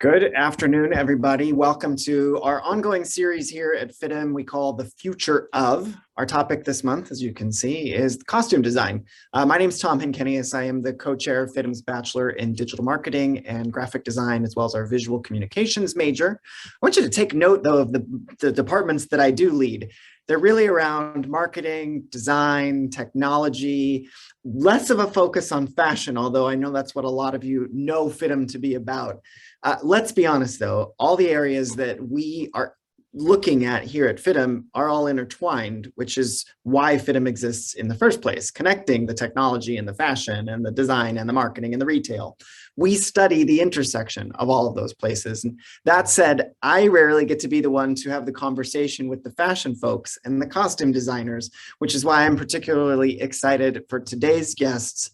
Good afternoon, everybody. Welcome to our ongoing series here at FIDM we call The Future of. Our topic this month, as you can see, is costume design. My name is Tom Hinkenius. I am the co-chair of FIDM's Bachelor in Digital Marketing and Graphic Design, as well as our Visual Communications major. I want you to take note, though, of the departments that I do lead. They're really around marketing, design, technology, less of a focus on fashion, although I know that's what a lot of you know FIDM to be about. Let's be honest, though, all the areas that we are looking at here at FIDM are all intertwined, which is why FIDM exists in the first place, connecting the technology and the fashion and the design and the marketing and the retail. We study the intersection of all of those places. And that said, I rarely get to be the one to have the conversation with the fashion folks and the costume designers, which is why I'm particularly excited for today's guests.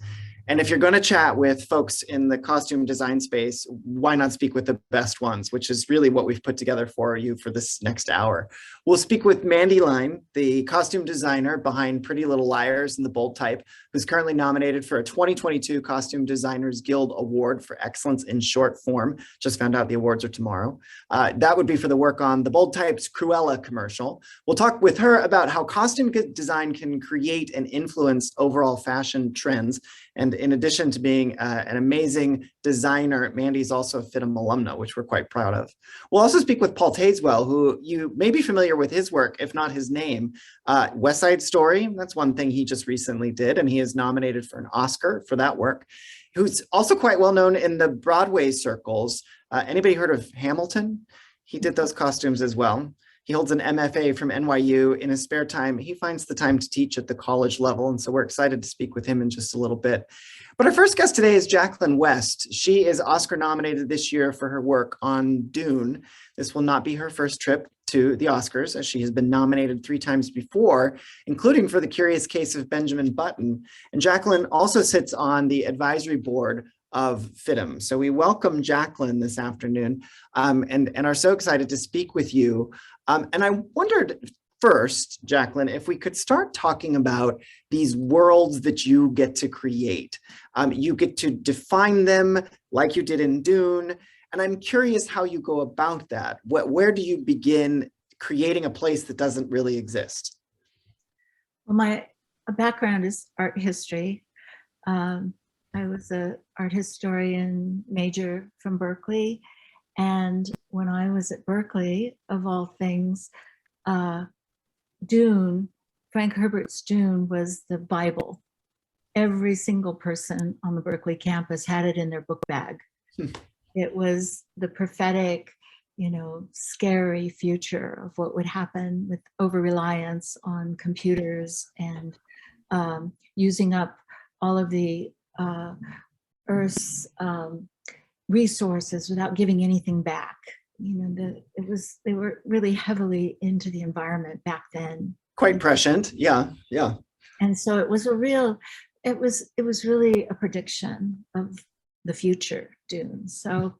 And if you're going to chat with folks in the costume design space, why not speak with the best ones, which is really what we've put together for you for this next hour. We'll speak with Mandi Line, the costume designer behind Pretty Little Liars and The Bold Type, who's currently nominated for a 2022 Costume Designers Guild Award for Excellence in Short Form. Just found out the awards are tomorrow. That would be for the work on The Bold Type's Cruella commercial. We'll talk with her about how costume design can create and influence overall fashion trends. And in addition to being an amazing designer, Mandi's also a FIDM alumna, which we're quite proud of. We'll also speak with Paul Tazewell, who you may be familiar with his work, if not his name. West Side Story, that's one thing he just recently did, and he is nominated for an Oscar for that work. Who's also quite well known in the Broadway circles. Anybody heard of Hamilton? He did those costumes as well. He holds an MFA from NYU. In his spare time, he finds the time to teach at the college level. And so we're excited to speak with him in just a little bit. But our first guest today is Jacqueline West. She is Oscar nominated this year for her work on Dune. This will not be her first trip to the Oscars, as she has been nominated 3 times before, including for The Curious Case of Benjamin Button. And Jacqueline also sits on the advisory board of FIDM. So we welcome Jacqueline this afternoon and are so excited to speak with you. And I wondered first, Jacqueline, if we could start talking about these worlds that you get to create. You get to define them like you did in Dune. And I'm curious how you go about that. Where do you begin creating a place that doesn't really exist? Well, my background is art history. I was an art historian major from Berkeley. And when I was at Berkeley, of all things, Dune, Frank Herbert's Dune was the Bible. Every single person on the Berkeley campus had it in their book bag. It was the prophetic, scary future of what would happen with over-reliance on computers and using up all of the Earth's resources without giving anything back. They were really heavily into the environment back then. Quite prescient, yeah. And so it was it was really a prediction of the future Dune. So,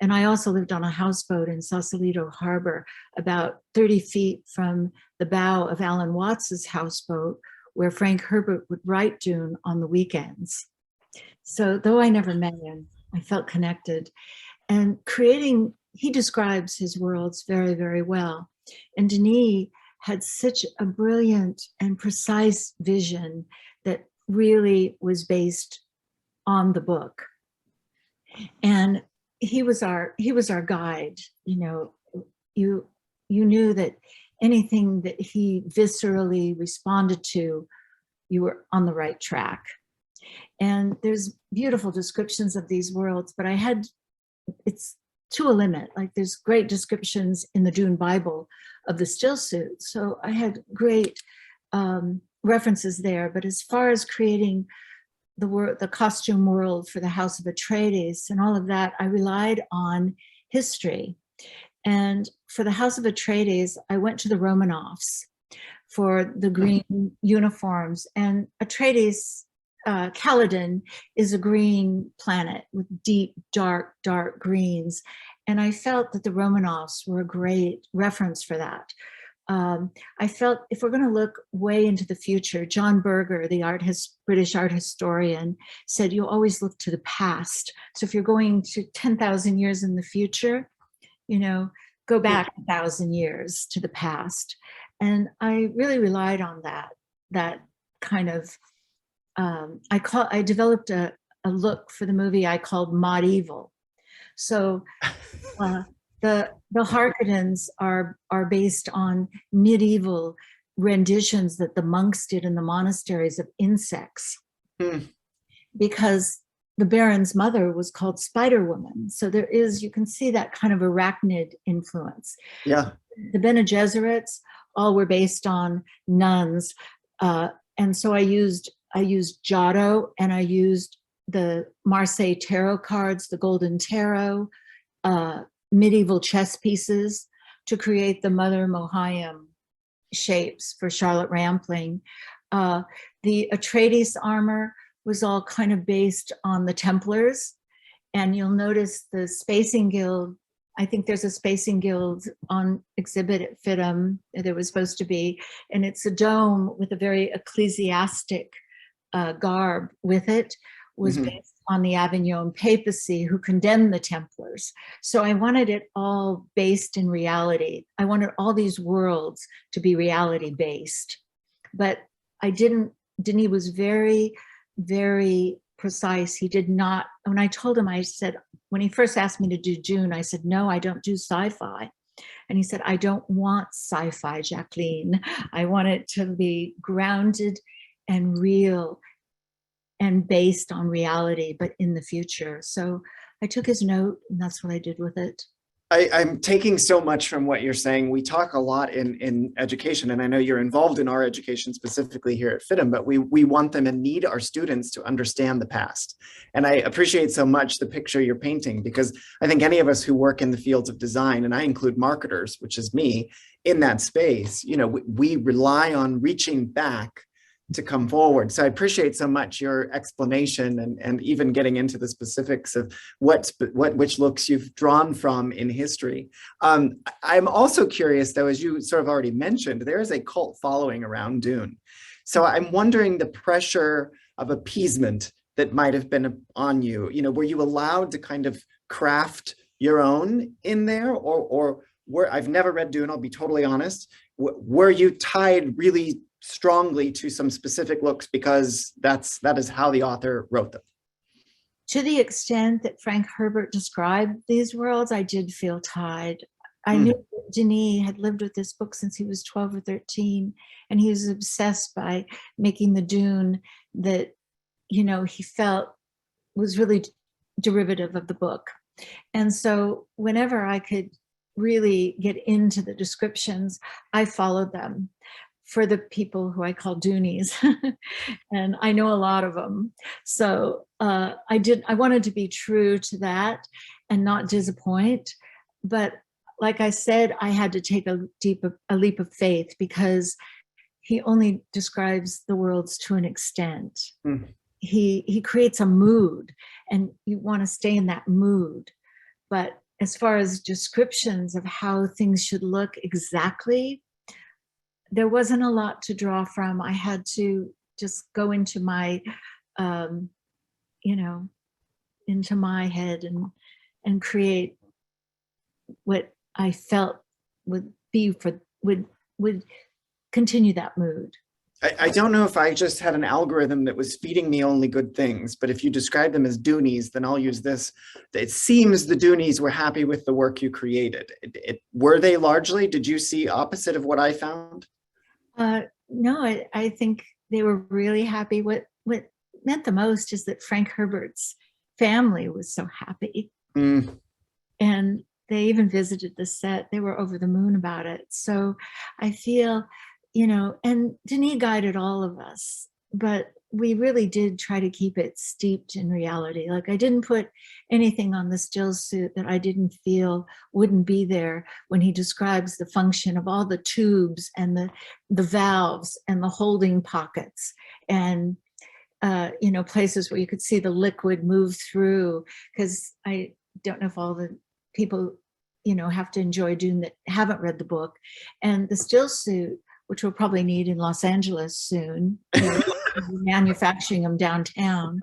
and I also lived on a houseboat in Sausalito Harbor, about 30 feet from the bow of Alan Watts's houseboat, where Frank Herbert would write Dune on the weekends. So though I never met him, I felt connected. And he describes his worlds very, very well. And Denis had such a brilliant and precise vision that really was based on the book. And he was our guide. You knew that anything that he viscerally responded to, you were on the right track. And there's beautiful descriptions of these worlds, but it's to a limit. Like there's great descriptions in the Dune Bible of the still suit. So I had great references there. But as far as creating the costume world for the House of Atreides and all of that, I relied on history. And for the House of Atreides, I went to the Romanovs for the green uniforms. And Atreides, Caladan, is a green planet with deep, dark greens. And I felt that the Romanovs were a great reference for that. I felt if we're going to look way into the future, John Berger, the British art historian, said you always look to the past. So if you're going to 10,000 years in the future, you know, go back 1,000 years to the past. And I really relied on that kind of, I developed a look for the movie I called Modieval. So the Harkonnens are based on medieval renditions that the monks did in the monasteries of insects, because the Baron's mother was called Spider Woman. So there is, you can see that kind of arachnid influence. Yeah. The Bene Gesserits all were based on nuns. And so I used Giotto, and I used the Marseille tarot cards, the Golden Tarot, medieval chess pieces to create the Mother Mohayim shapes for Charlotte Rampling. The Atreides armor was all kind of based on the Templars. And you'll notice the Spacing Guild, I think there's a Spacing Guild on exhibit at FIDM, there was supposed to be, and it's a dome with a very ecclesiastic garb with it, was based on the Avignon papacy who condemned the Templars. So I wanted it all based in reality. I wanted all these worlds to be reality based. But I didn't, Denis was very, very precise. He did not, when I told him, I said, when he first asked me to do Dune, I said, no, I don't do sci-fi. And he said, I don't want sci-fi, Jacqueline. I want it to be grounded and real and based on reality, but in the future. So I took his note, and that's what I did with it. I'm taking so much from what you're saying. We talk a lot in education, and I know you're involved in our education specifically here at FIDM, but we want them and need our students to understand the past. And I appreciate so much the picture you're painting, because I think any of us who work in the fields of design, and I include marketers, which is me, in that space, you know, we rely on reaching back to come forward. So I appreciate so much your explanation and even getting into the specifics of which looks you've drawn from in history. I'm also curious though, as you sort of already mentioned, there is a cult following around Dune. So I'm wondering the pressure of appeasement that might have been on you. You know, were you allowed to kind of craft your own in there, or I've never read Dune, I'll be totally honest. Were you tied really strongly to some specific looks because that is how the author wrote them? To the extent that Frank Herbert described these worlds, I did feel tied. I knew that Denis had lived with this book since he was 12 or 13, and he was obsessed by making the Dune that, you know, he felt was really derivative of the book. And so whenever I could really get into the descriptions, I followed them for the people who I call Doonies. And I know a lot of them. So I wanted to be true to that and not disappoint. But like I said, I had to take a leap of faith, because he only describes the worlds to an extent. He creates a mood, and you want to stay in that mood. But as far as descriptions of how things should look exactly, there wasn't a lot to draw from. I had to just go into my, you know, into my head and create what I felt would continue that mood. I don't know if I just had an algorithm that was feeding me only good things, but if you describe them as Doonies, then I'll use this. It seems the Doonies were happy with the work you created. Were they largely? Did you see opposite of what I found? No, I think they were really happy. What meant the most is that Frank Herbert's family was so happy. And they even visited the set. They were over the moon about it. So I feel, you know, and Denis guided all of us, but we really did try to keep it steeped in reality. Like, I didn't put anything on the still suit that I didn't feel wouldn't be there when he describes the function of all the tubes and the valves and the holding pockets and, you know, places where you could see the liquid move through. Because I don't know if all the people have to enjoy Dune that haven't read the book. And the still suit, which we'll probably need in Los Angeles soon, manufacturing them downtown.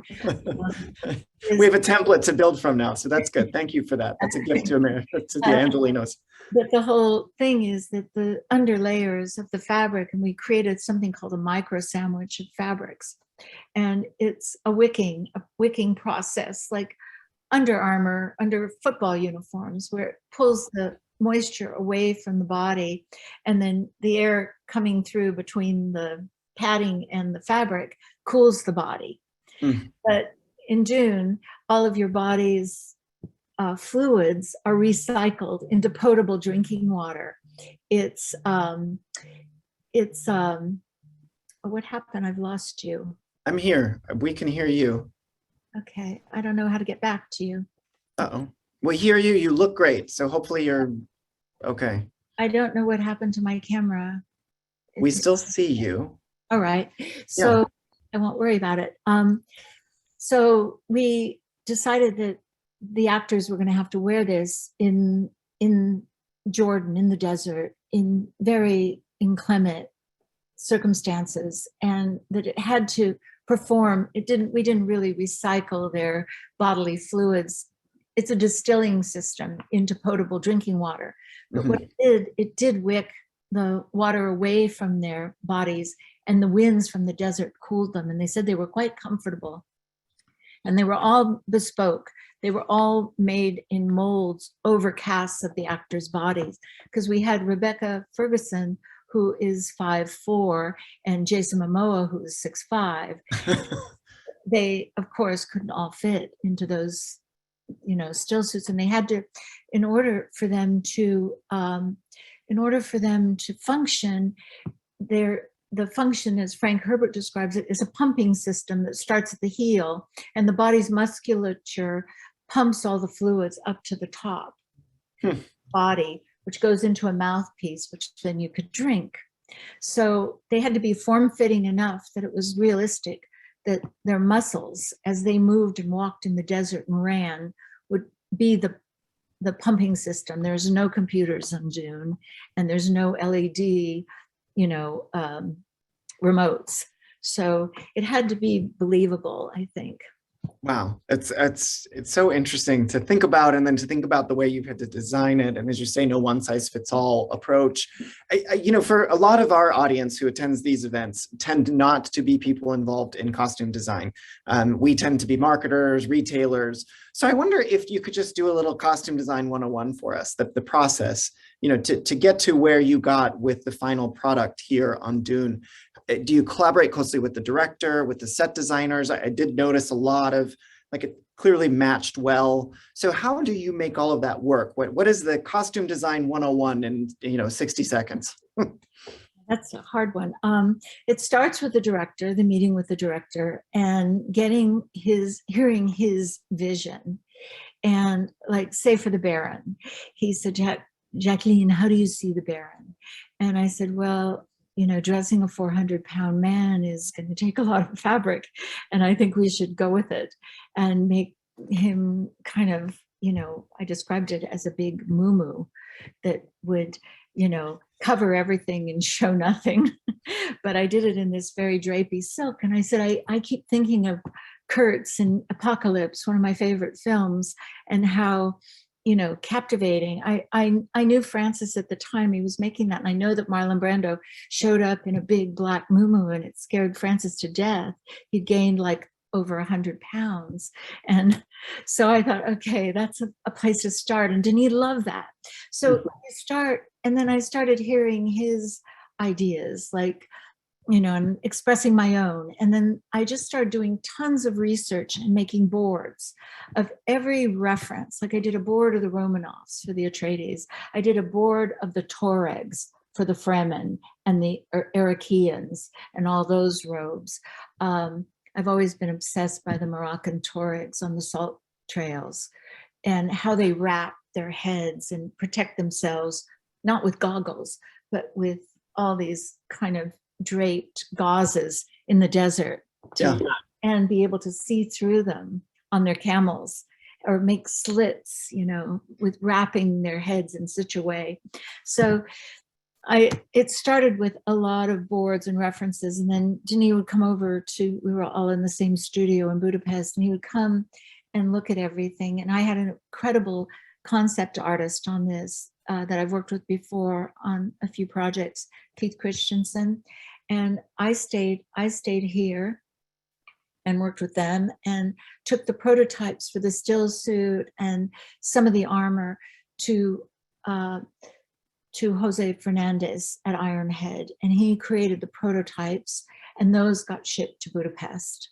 We have a template to build from now, so that's good. Thank you for that. That's a gift to America, to the Angelinos. But the whole thing is that the under layers of the fabric, and we created something called a micro sandwich of fabrics. And it's a wicking process, like Under Armour, under football uniforms, where it pulls the moisture away from the body, and then the air coming through between the padding and the fabric cools the body. But in Dune, all of your body's fluids are recycled into potable drinking water. What happened? I've lost you. I'm here. We can hear you. Okay. I don't know how to get back to you. Uh-oh. We hear you. You look great. So hopefully you're okay. I don't know what happened to my camera. We still see you. All right. So yeah. I won't worry about it. So we decided that the actors were going to have to wear this in Jordan, in the desert, in very inclement circumstances, and that it had to perform. We didn't really recycle their bodily fluids. It's a distilling system into potable drinking water. But what it did wick the water away from their bodies, and the winds from the desert cooled them. And they said they were quite comfortable. And they were all bespoke. They were all made in molds over casts of the actors' bodies. Because we had Rebecca Ferguson, who is 5'4", and Jason Momoa, who is 6'5". They, of course, couldn't all fit into those, still suits, and they had to, in order for them to function, the function, as Frank Herbert describes it, is a pumping system that starts at the heel, and the body's musculature pumps all the fluids up to the top body, which goes into a mouthpiece, which then you could drink. So they had to be form-fitting enough that it was realistic, that their muscles, as they moved and walked in the desert and ran, would be the pumping system. There's no computers on Dune, and there's no LED, remotes. So it had to be believable, I think. Wow, it's so interesting to think about, and then to think about the way you've had to design it, and as you say, no one size fits all approach. For a lot of our audience who attends these events tend not to be people involved in costume design. We tend to be marketers, retailers. So I wonder if you could just do a little costume design 101 for us, the process, to get to where you got with the final product here on Dune. Do you collaborate closely with the director, with the set designers? I did notice a lot of, it clearly matched well. So how do you make all of that work? What is the costume design 101 in 60 seconds? That's a hard one. It starts with the director, the meeting with the director, and hearing his vision. And say for the Baron, he said, Jacqueline, how do you see the Baron? And I said, well, dressing a 400-pound man is going to take a lot of fabric, and I think we should go with it and make him kind of, I described it as a big muumuu that would, cover everything and show nothing. But I did it in this very drapey silk. And I said, I keep thinking of Kurtz in Apocalypse, one of my favorite films, and how captivating. I knew Francis at the time he was making that, and I know that Marlon Brando showed up in a big black muumuu, and it scared Francis to death. He'd gained over 100 pounds. And so I thought, okay, that's a place to start. And Denis loved that. So I start, and then I started hearing his ideas, and expressing my own. And then I just started doing tons of research and making boards of every reference. I did a board of the Romanovs for the Atreides. I did a board of the Tuaregs for the Fremen and the Arakians and all those robes. I've always been obsessed by the Moroccan Tuaregs on the salt trails and how they wrap their heads and protect themselves, not with goggles, but with all these kind of draped gauzes in the desert and be able to see through them on their camels. or make slits, with wrapping their heads in such a way. So it started with a lot of boards and references, and then Denis would come over we were all in the same studio in Budapest, and he would come and look at everything. And I had an incredible concept artist on this that I've worked with before on a few projects, Keith Christensen. And I stayed here and worked with them and took the prototypes for the still suit and some of the armor to Jose Fernandez at Ironhead, and he created the prototypes, and those got shipped to Budapest.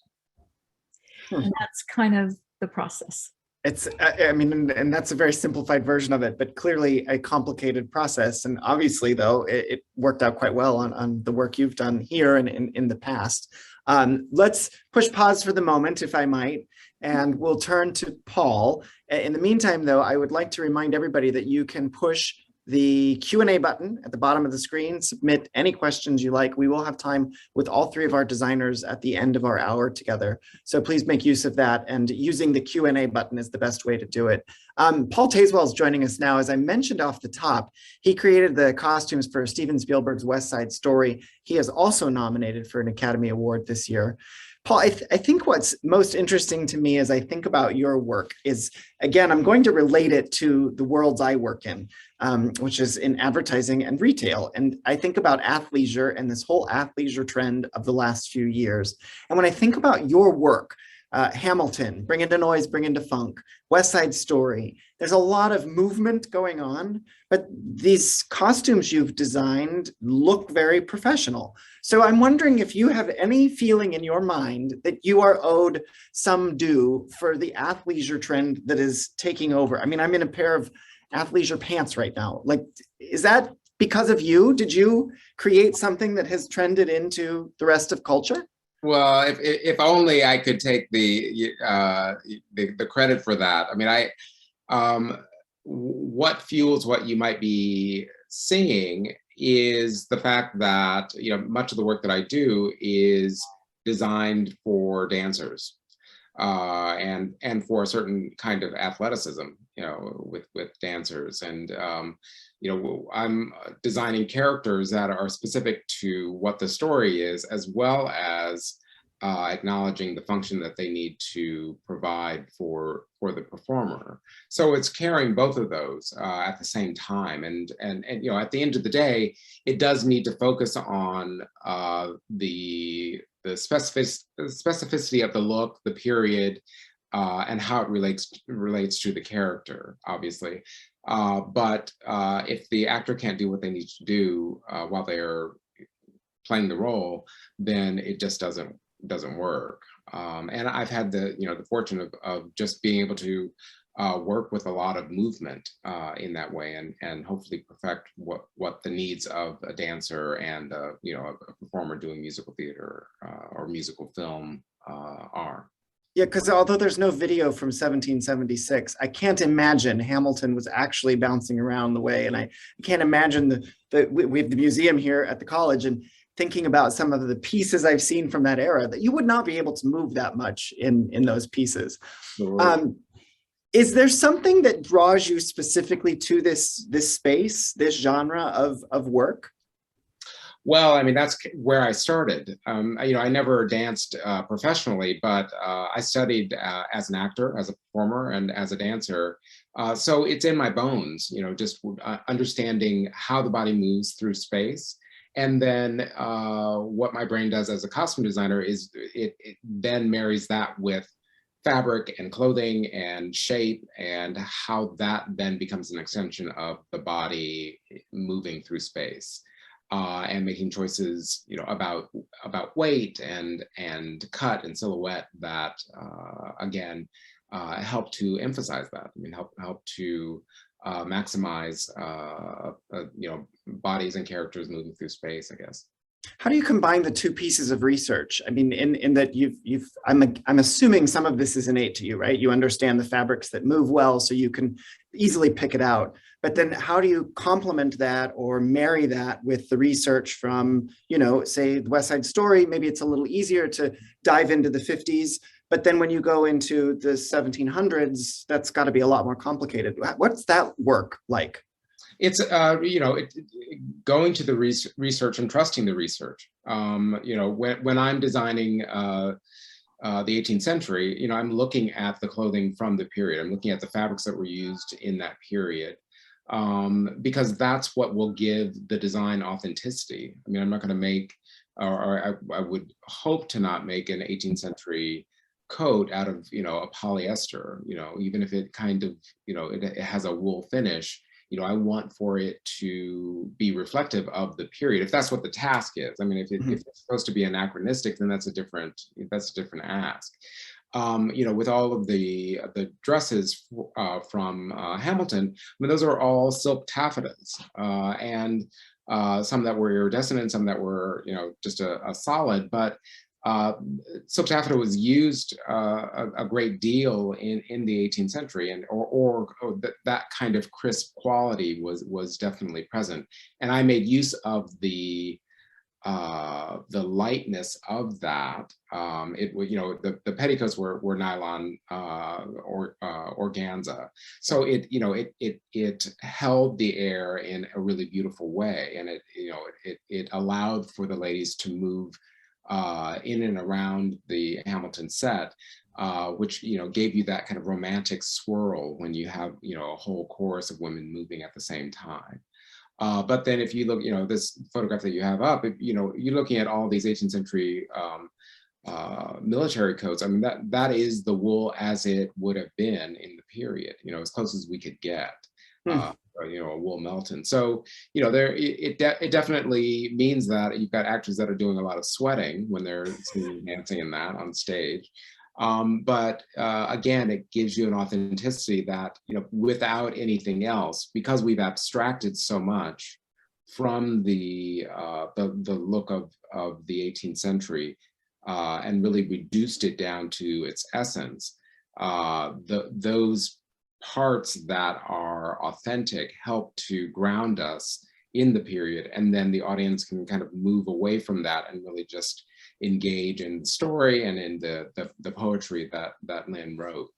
And that's kind of the process. It's, I mean, and that's a very simplified version of it, but clearly a complicated process. And obviously, though, it worked out quite well on the work you've done here and in the past. Let's push pause for the moment, if I might, and we'll turn to Paul. In the meantime, though, I would like to remind everybody that you can push the Q&A button at the bottom of the screen, submit any questions you like. We will have time with all three of our designers at the end of our hour together. So please make use of that, and using the Q&A button is the best way to do it. Paul Tasewell is joining us now. As I mentioned off the top, he created the costumes for Steven Spielberg's West Side Story. He is also nominated for an Academy Award this year. Paul, I think what's most interesting to me as I think about your work is, again, I'm going to relate it to the worlds I work in, which is in advertising and retail. And I think about athleisure and this whole athleisure trend of the last few years. And when I think about your work, Hamilton, Bring It to Noise, Bring It to Funk, West Side Story, there's a lot of movement going on, but these costumes you've designed look very professional. So I'm wondering if you have any feeling in your mind that you are owed some due for the athleisure trend that is taking over. I mean, I'm in a pair of athleisure pants right now. Like, is that because of you? Did you create something that has trended into the rest of culture? Well, if only I could take the credit for that. I mean, what fuels what you might be seeing is the fact that much of the work that I do is designed for dancers, and for a certain kind of athleticism, with dancers, and I'm designing characters that are specific to what the story is, as well as acknowledging the function that they need to provide for the performer. So it's carrying both of those at the same time, and at the end of the day, it does need to focus on the specificity of the look, the period, and how it relates to the character, obviously. But if the actor can't do what they need to do while they're playing the role, then it just doesn't work. And I've had the fortune of just being able to work with a lot of movement in that way, and hopefully perfect what the needs of a dancer and a performer doing musical theater or musical film are. Yeah, because although there's no video from 1776, I can't imagine Hamilton was actually bouncing around the way, and I can't imagine we have the museum here at the college, and thinking about some of the pieces I've seen from that era, that you would not be able to move that much in those pieces. Sure. Is there something that draws you specifically to this space, this genre of work? Well, I mean, that's where I started. I never danced professionally, but I studied as an actor, as a performer, and as a dancer. So it's in my bones, just understanding how the body moves through space. And then what my brain does as a costume designer is it then marries that with fabric and clothing and shape, and how that then becomes an extension of the body moving through space. And making choices, about weight and cut and silhouette that, again, help to emphasize that. I mean, help to maximize, bodies and characters moving through space, I guess. How do you combine the two pieces of research? I mean, in that I'm assuming some of this is innate to you, right? You understand the fabrics that move well, so you can easily pick it out. But then how do you complement that or marry that with the research from, say, the West Side Story? Maybe it's a little easier to dive into the 50s, But then when you go into the 1700s, that's got to be a lot more complicated. What's that work like? It's going to the research and trusting the research. When I'm designing the 18th century, I'm looking at the clothing from the period. I'm looking at the fabrics that were used in that period, because that's what will give the design authenticity. I mean, I'm not going to make, or I would hope to not make an 18th century coat out of a polyester. Even if it kind of it has a wool finish. I want for it to be reflective of the period, if that's what the task is. I mean, if it's supposed to be anachronistic, then that's a different ask. With all of the dresses from Hamilton, I mean, those are all silk taffetas, and some that were iridescent, some that were just a solid, but silk taffeta was used a great deal in the 18th century, and or that kind of crisp quality was definitely present. And I made use of the lightness of that. The petticoats were nylon or organza, so it held the air in a really beautiful way, and it allowed for the ladies to move in and around the Hamilton set, which gave you that kind of romantic swirl when you have a whole chorus of women moving at the same time. But then if you look, this photograph that you have up, you're looking at all these 18th century military coats. I mean, that is the wool as it would have been in the period, as close as we could get. A wool Melton. So, it definitely means that you've got actors that are doing a lot of sweating when they're dancing in that on stage. But again, it gives you an authenticity that, without anything else, because we've abstracted so much from the look of the 18th century and really reduced it down to its essence, those parts that are authentic help to ground us in the period, and then the audience can kind of move away from that and really just engage in the story and in the poetry that Lynn wrote.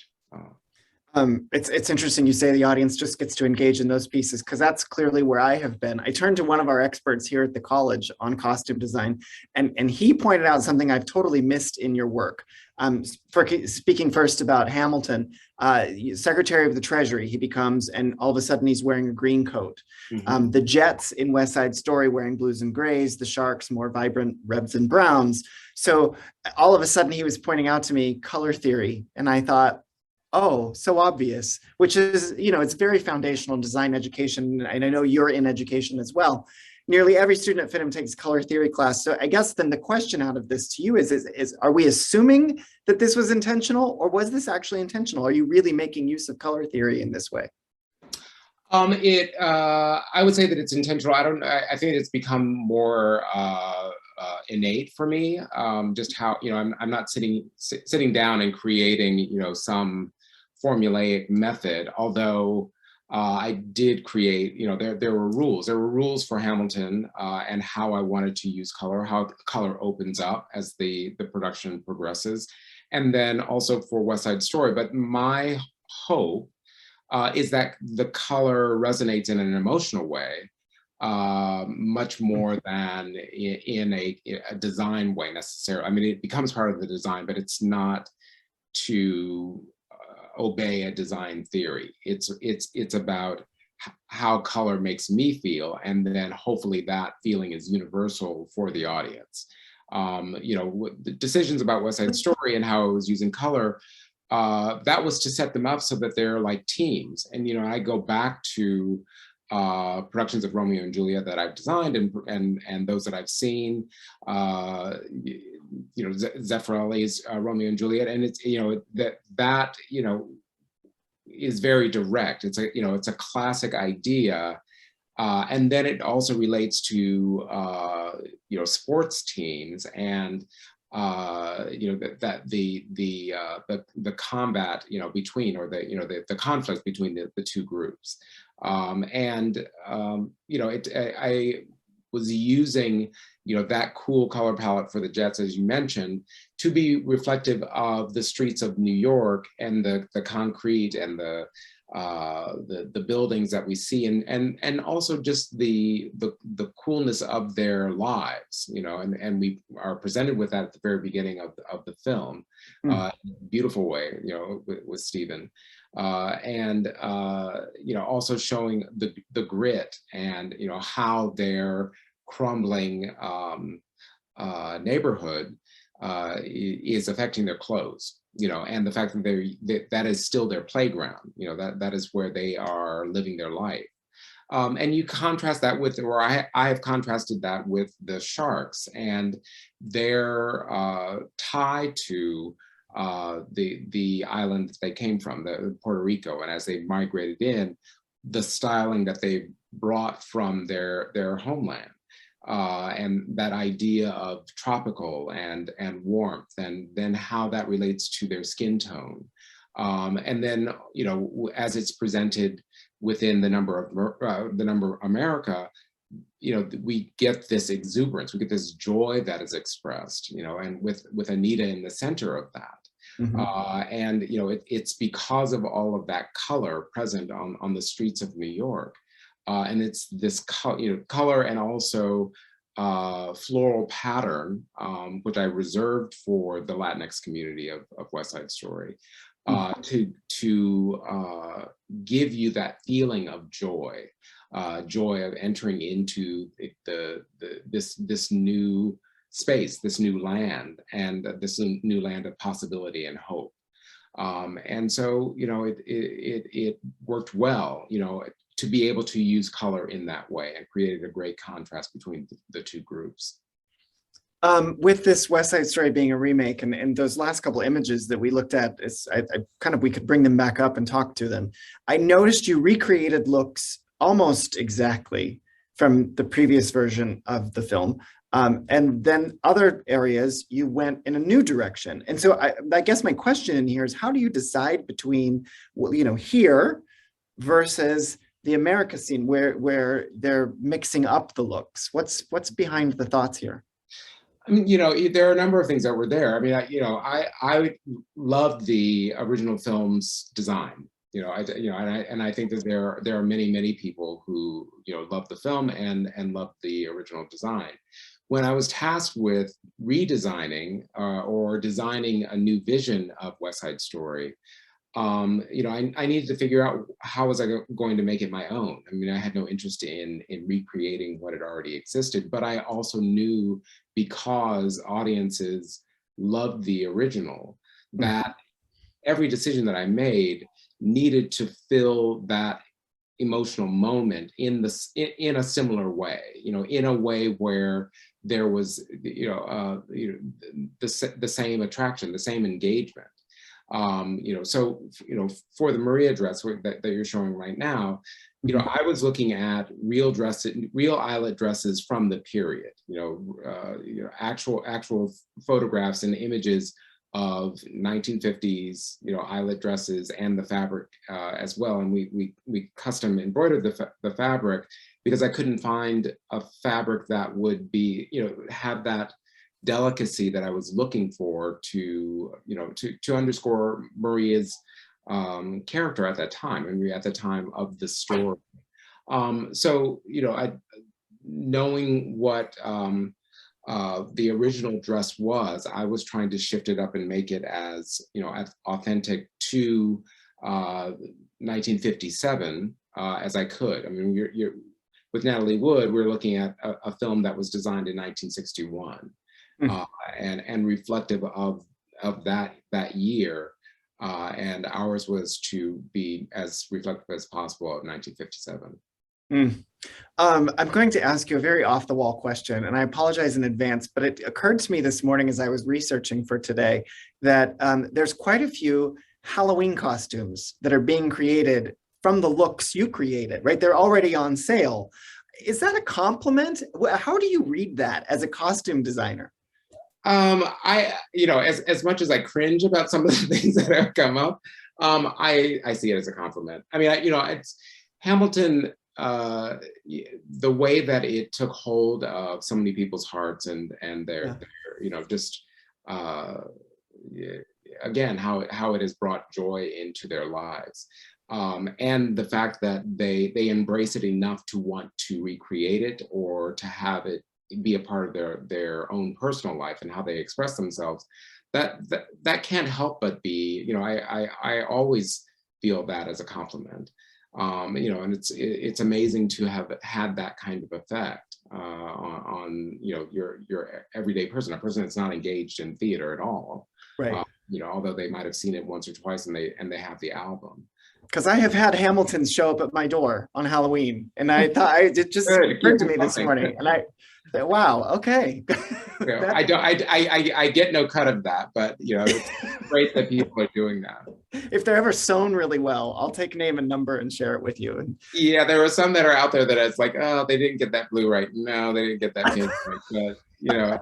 It's interesting you say the audience just gets to engage in those pieces, because that's clearly where I have been. I turned to one of our experts here at the college on costume design, and he pointed out something I've totally missed in your work. For speaking first about Hamilton, Secretary of the Treasury he becomes, and all of a sudden he's wearing a green coat. The Jets in West Side Story wearing blues and grays, the Sharks more vibrant reds and browns. So all of a sudden he was pointing out to me color theory, and I thought, oh, so obvious, which is, it's very foundational design education. And I know you're in education as well. Nearly every student at FIDM takes a color theory class. So I guess then the question out of this to you is are we assuming that this was intentional, or was this actually intentional? Are you really making use of color theory in this way? I would say that it's intentional. I think it's become more innate for me. Just how, I'm not sitting down and creating, some formulaic method, although I did create, there were rules. There were rules for Hamilton and how I wanted to use color, how color opens up as the production progresses, and then also for West Side Story. But my hope is that the color resonates in an emotional way, much more than in a design way necessarily. I mean, it becomes part of the design, but it's not to obey a design theory. It's about how color makes me feel, and then hopefully that feeling is universal for the audience. The decisions about West Side Story and how I was using color, that was to set them up so that they're like teams. And I go back to productions of Romeo and Juliet that I've designed and those that I've seen, Zeffirelli's Romeo and Juliet, and it's that is very direct. It's a classic idea, and then it also relates to sports teams and the combat between, or the conflict between the two groups. was using, that cool color palette for the jets, as you mentioned, to be reflective of the streets of New York and the concrete and the buildings that we see, and also just the coolness of their lives, and we are presented with that at the very beginning of the film, beautiful way, with Stephen, and also showing the grit and how their crumbling neighborhood is affecting their clothes, and the fact that that is still their playground, that is where they are living their life. And you contrast that with, or I have contrasted that with the sharks and their tie to the island that they came from, the Puerto Rico, and as they migrated in, the styling that they brought from their homeland. And that idea of tropical and warmth, and then how that relates to their skin tone. And then, as it's presented within the number of America, we get this exuberance, we get this joy that is expressed, and with Anita in the center of that. And it's because of all of that color present on the streets of New York. And it's this color and also floral pattern, which I reserved for the Latinx community of West Side Story, to give you that feeling of joy, joy of entering into this new space, this new land, and this new land of possibility and hope. And so, it worked well, to be able to use color in that way, and created a great contrast between the two groups. With this West Side Story being a remake, and those last couple images that we looked at, we could bring them back up and talk to them. I noticed you recreated looks almost exactly from the previous version of the film. And then other areas you went in a new direction. And so I guess my question in here is, how do you decide between, here versus the America scene where they're mixing up the looks? What's behind the thoughts here? I mean, there are a number of things that were there. I mean, I loved the original film's design. And I think that there are many people who love the film and love the original design. When I was tasked with redesigning or designing a new vision of West Side Story, I needed to figure out how was I going to make it my own. I mean, I had no interest in recreating what had already existed, but I also knew, because audiences loved the original, that every decision that I made needed to fill that emotional moment in a similar way, in a way where there was, the same attraction, the same engagement. So, for the Maria dress that you're showing right now, I was looking at real eyelet dresses from the period, actual photographs and images of 1950s, eyelet dresses, and the fabric as well. And we custom embroidered the fabric, because I couldn't find a fabric that would be, have that delicacy that I was looking for to underscore Maria's character at that time, and at the time of the story. So, knowing what the original dress was, I was trying to shift it up and make it as, as authentic to 1957 as I could. I mean, with Natalie Wood, we're looking at a film that was designed in 1961. And reflective of that year, and ours was to be as reflective as possible of 1957. I'm going to ask you a very off-the-wall question, and I apologize in advance, but it occurred to me this morning as I was researching for today that there's quite a few Halloween costumes that are being created from the looks you created, right? They're already on sale. Is that a compliment? How do you read that as a costume designer? As much as I cringe about some of the things that have come up, I see it as a compliment. I mean, it's Hamilton the way that it took hold of so many people's hearts and their you know, just again, how it has brought joy into their lives. And the fact that they embrace it enough to want to recreate it or to have it be a part of their own personal life and how they express themselves, that can't help but be, you know, I always feel that as a compliment. You know, and it's amazing to have had that kind of effect on you know, your everyday person, a person that's not engaged in theater at all. Right. You know, although they might have seen it once or twice and they have the album. Because I have had Hamiltons show up at my door on Halloween, and I thought it just occurred to me this morning, and I said, "Wow, okay." You know, I get no cut of that, but you know, it's great that people are doing that. If they're ever sewn really well, I'll take name and number and share it with you. And yeah, there are some that are out there that it's like, oh, they didn't get that blue right. No, they didn't get that pink right. But you know,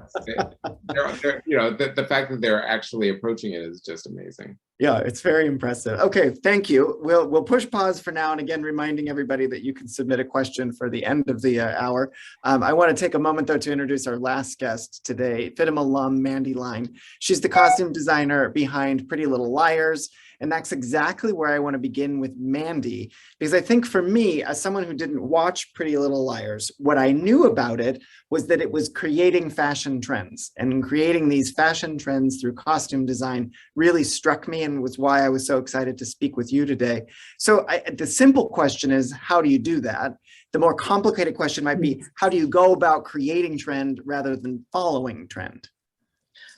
they're, you know, the fact that they're actually approaching it is just amazing. Yeah, it's very impressive. Okay, thank you. We'll push pause for now, and again, reminding everybody that you can submit a question for the end of the hour. I want to take a moment though to introduce our last guest today, FIDM alum Mandi Line. She's the costume designer behind Pretty Little Liars. And that's exactly where I want to begin with Mandi, because I think for me, as someone who didn't watch Pretty Little Liars, what I knew about it was that it was creating fashion trends, and creating these fashion trends through costume design really struck me and was why I was so excited to speak with you today. So the simple question is, how do you do that? The more complicated question might be, how do you go about creating trend rather than following trend?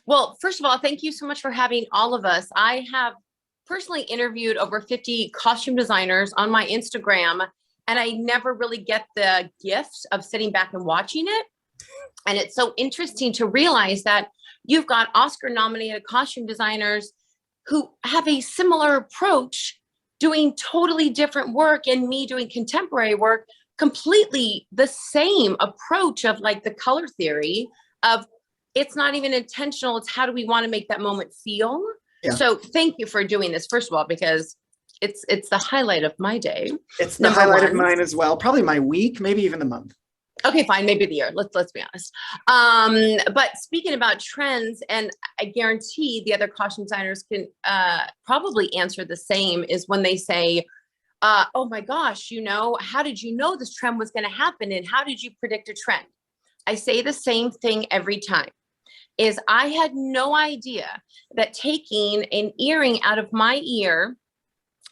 Well, first of all, thank you so much for having all of us. I have personally interviewed over 50 costume designers on my Instagram, and I never really get the gift of sitting back and watching it. And it's so interesting to realize that you've got Oscar nominated costume designers who have a similar approach, doing totally different work, and me doing contemporary work, completely the same approach of like the color theory of it's not even intentional. It's how do we want to make that moment feel? Yeah. So thank you for doing this, first of all, because it's the highlight of my day. It's the highlight of mine as well. Probably my week, maybe even the month. Okay, fine, maybe the year. Let's be honest. But speaking about trends, and I guarantee the other costume designers can probably answer the same, is when they say, oh my gosh, you know, how did you know this trend was going to happen? And how did you predict a trend? I say the same thing every time. Is I had no idea that taking an earring out of my ear,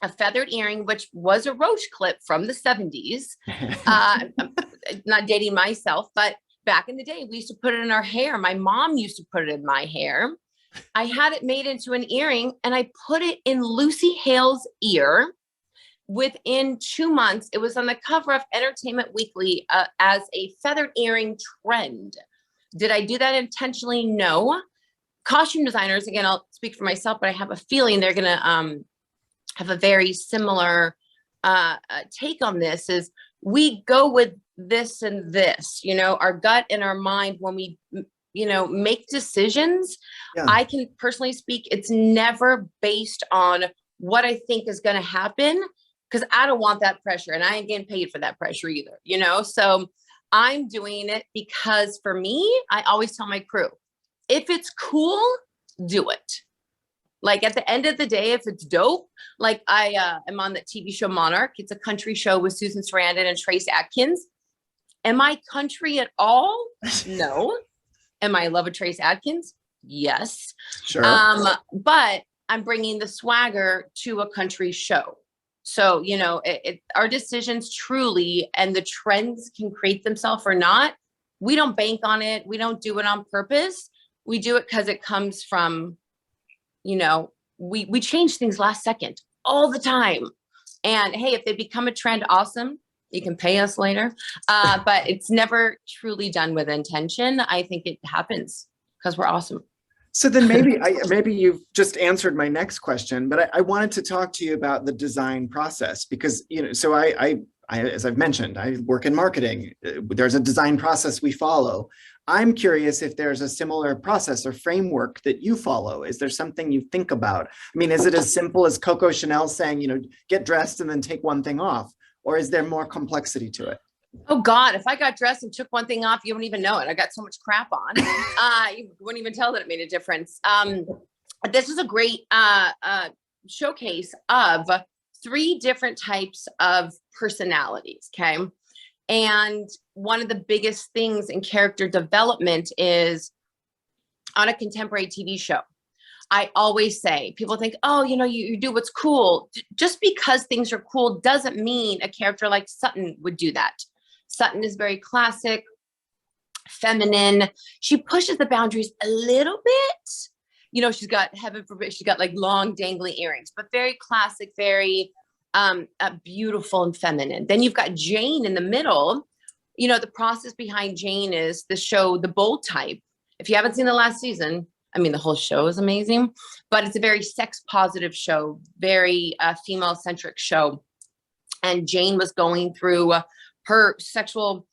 a feathered earring, which was a roach clip from the 70s, not dating myself, but back in the day, we used to put it in our hair. My mom used to put it in my hair. I had it made into an earring, and I put it in Lucy Hale's ear. Within 2 months, it was on the cover of Entertainment Weekly as a feathered earring trend. Did I do that intentionally? No. Costume designers, again, I'll speak for myself, but I have a feeling they're going to have a very similar take on this. Is we go with this and this, you know, our gut and our mind when we, you know, make decisions. Yeah. I can personally speak, it's never based on what I think is going to happen, because I don't want that pressure, and I ain't getting paid for that pressure either, you know? So I'm doing it because for me, I always tell my crew, if it's cool, do it. Like at the end of the day, if it's dope, like I am on the TV show Monarch. It's a country show with Susan Sarandon and Trace Adkins. Am I country at all? No. Am I in love with Trace Adkins? Yes. Sure. But I'm bringing the swagger to a country show. So, you know, our decisions truly, and the trends can create themselves or not. We don't bank on it. We don't do it on purpose. We do it because it comes from, you know, we change things last second all the time. And hey, if they become a trend, awesome. You can pay us later. But it's never truly done with intention. I think it happens because we're awesome. So then maybe you've just answered my next question, but I wanted to talk to you about the design process, because, you know, so I as I've mentioned, I work in marketing. There's a design process we follow. I'm curious if there's a similar process or framework that you follow. Is there something you think about? I mean, is it as simple as Coco Chanel saying, you know, get dressed and then take one thing off? or is there more complexity to it? Oh God, if I got dressed and took one thing off, you wouldn't even know it. I got so much crap on. You wouldn't even tell that it made a difference. This is a great showcase of 3 different types of personalities, okay? And one of the biggest things in character development is on a contemporary TV show. I always say, people think, oh, you know, you do what's cool. Just because things are cool doesn't mean a character like Sutton would do that. Sutton is very classic, feminine. She pushes the boundaries a little bit. You know, she's got, heaven forbid, she's got like long dangly earrings, but very classic, very beautiful and feminine. Then you've got Jane in the middle. You know, the process behind Jane is the show, The Bold Type. If you haven't seen the last season, I mean, the whole show is amazing, but it's a very sex positive show, very female centric show. And Jane was going through her sexual,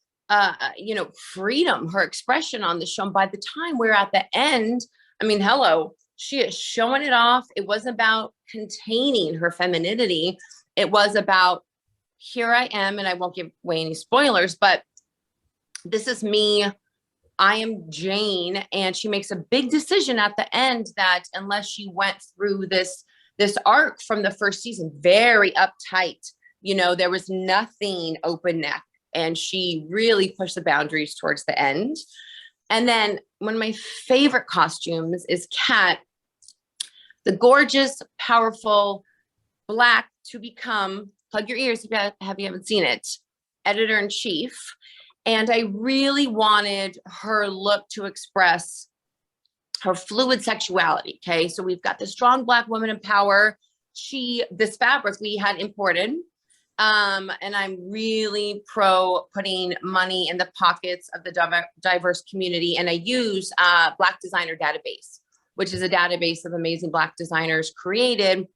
you know, freedom, her expression on the show. And by the time we're at the end, I mean, hello, she is showing it off. It wasn't about containing her femininity. It was about, here I am, and I won't give away any spoilers, but this is me. I am Jane, and she makes a big decision at the end that unless she went through this arc from the first season, very uptight, you know, there was nothing open neck, and she really pushed the boundaries towards the end. And then one of my favorite costumes is Kat, the gorgeous, powerful, Black to become, plug your ears if you haven't seen it, editor-in-chief. And I really wanted her look to express her fluid sexuality, okay? So we've got the strong Black woman in power. This fabric we had imported, and I'm really pro putting money in the pockets of the diverse community. And I use Black Designer Database, which is a database of amazing Black designers created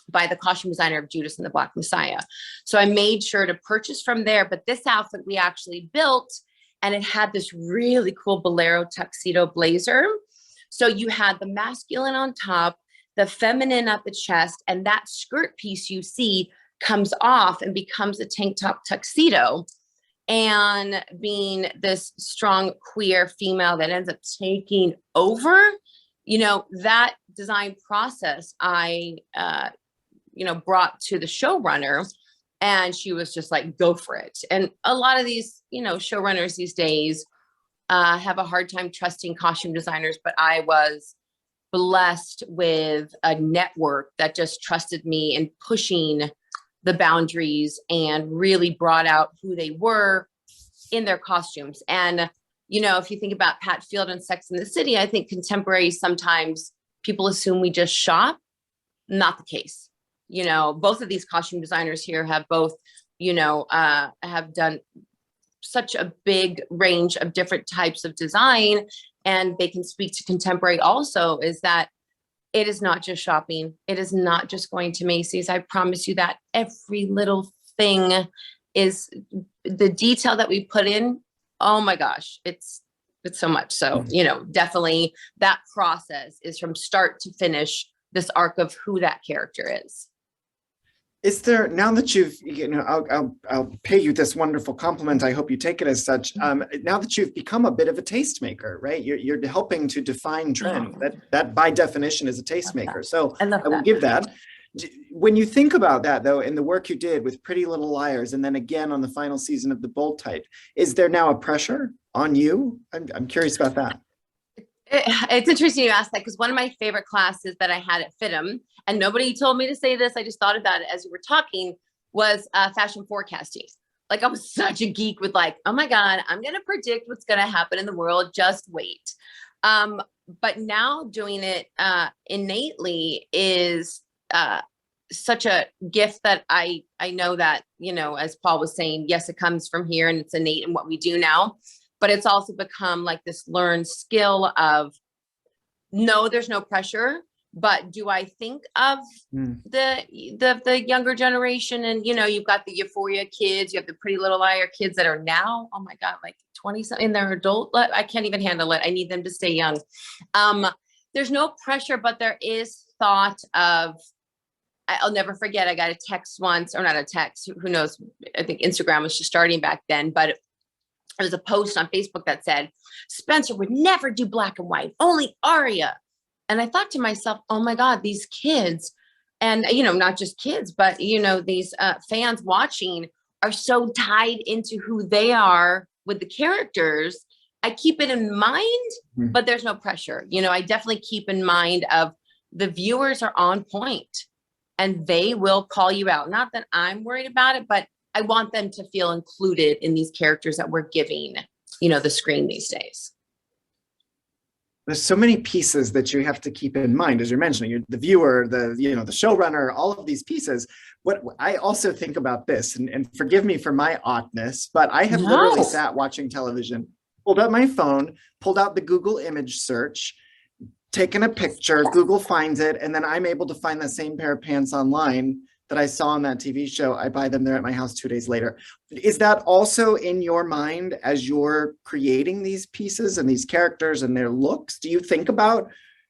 by the costume designer of Judas and the Black Messiah. So I made sure to purchase from there, but this outfit we actually built, and it had this really cool bolero tuxedo blazer. So you had the masculine on top, the feminine at the chest, and that skirt piece you see comes off and becomes a tank top tuxedo. And being this strong queer female that ends up taking over, you know, that design process I you know, brought to the showrunner, and she was just like, go for it. And a lot of these, you know, showrunners these days have a hard time trusting costume designers, but I was blessed with a network that just trusted me in pushing the boundaries and really brought out who they were in their costumes. And, you know, if you think about Pat Field and Sex and the City, I think contemporary, sometimes people assume we just shop. Not the case. You know, both of these costume designers here have both, you know, have done such a big range of different types of design, and they can speak to contemporary also, is that it is not just shopping. It is not just going to Macy's. I promise you that every little thing is the detail that we put in. Oh my gosh, it's so much. So, you know, definitely that process is from start to finish, this arc of who that character is. Is there, now that you've, you know, I'll pay you this wonderful compliment, I hope you take it as such. Now that you've become a bit of a tastemaker, right? You're helping to define trend. That by definition is a tastemaker. So I will give that. When you think about that, though, in the work you did with Pretty Little Liars, and then again on the final season of The Bold Type, is there now a pressure on you? I'm curious about that. It's interesting you asked that, because one of my favorite classes that I had at FIDM, and nobody told me to say this, I just thought about it as you were talking, was fashion forecasting. Like, I was such a geek with like, oh my God, I'm going to predict what's going to happen in the world. Just wait. But now doing it innately is such a gift that I know that, you know, as Paul was saying, yes, it comes from here and it's innate in what we do now. But it's also become like this learned skill of, no, there's no pressure, but do I think of the younger generation? And, you know, you've got the Euphoria kids, you have the Pretty Little Liar kids that are now, oh my God, like 20 something, they're adult. I can't even handle it. I need them to stay young. There's no pressure, but there is thought of, I'll never forget, I got a text once, or not a text, who knows, I think Instagram was just starting back then, but it was a post on Facebook that said, Spencer would never do black and white, only Aria. And I thought to myself, oh my God, these kids, and, you know, not just kids, but, you know, these fans watching are so tied into who they are with the characters. I keep it in mind, but there's no pressure. You know, I definitely keep in mind of the viewers are on point and they will call you out. Not that I'm worried about it, but I want them to feel included in these characters that we're giving, you know, the screen these days. There's so many pieces that you have to keep in mind, as you're mentioning. You're the viewer, the showrunner, all of these pieces. What I also think about this, and forgive me for my oddness, but I have literally sat watching television, pulled out my phone, pulled out the Google image search, taken a picture, Google finds it, and then I'm able to find the same pair of pants online that I saw on that TV show. I buy them, they're at my house 2 days later. Is that also in your mind as you're creating these pieces and these characters and their looks? Do you think about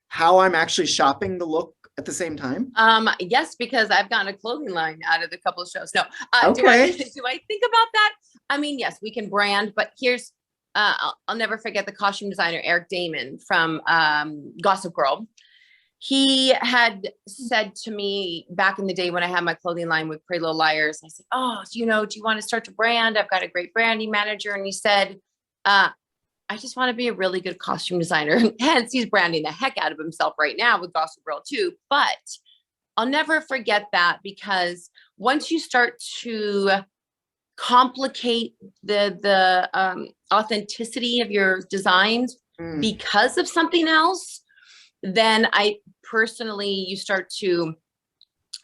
how I'm actually shopping the look at the same time? Yes, because I've gotten a clothing line out of a couple of shows. No, Okay. do I think about that? I mean, yes, we can brand, but here's, I'll never forget the costume designer, Eric Damon from Gossip Girl. He had said to me back in the day when I had my clothing line with Pretty Little Liars, I said, oh, do you want to start a brand? I've got a great branding manager. And he said, I just want to be a really good costume designer. Hence, he's branding the heck out of himself right now with Gossip Girl too. But I'll never forget that, because once you start to complicate the authenticity of your designs because of something else, then you start to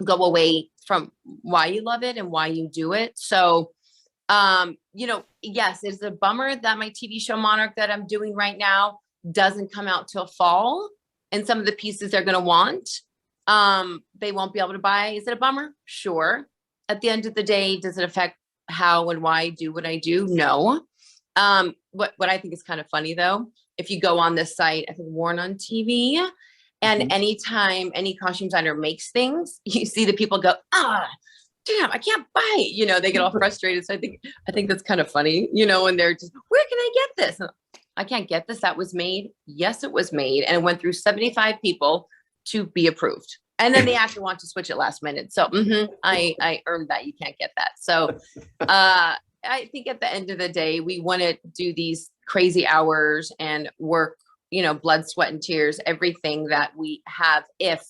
go away from why you love it and why you do it. So, yes, it's a bummer that my TV show Monarch that I'm doing right now doesn't come out till fall, and some of the pieces they're going to want, they won't be able to buy. Is it a bummer? Sure. At the end of the day, does it affect how and why I do what I do? No. What I think is kind of funny though, if you go on this site, I think Worn on TV, and anytime any costume designer makes things, you see the people go, damn, I can't buy it. You know, they get all frustrated. So I think that's kind of funny, you know, and they're just, where can I get this? I can't get this. That was made. Yes, it was made. And it went through 75 people to be approved. And then they actually want to switch it last minute. So I earned that. You can't get that. So I think at the end of the day, we want to do these crazy hours and work, you know, blood, sweat, and tears, everything that we have. If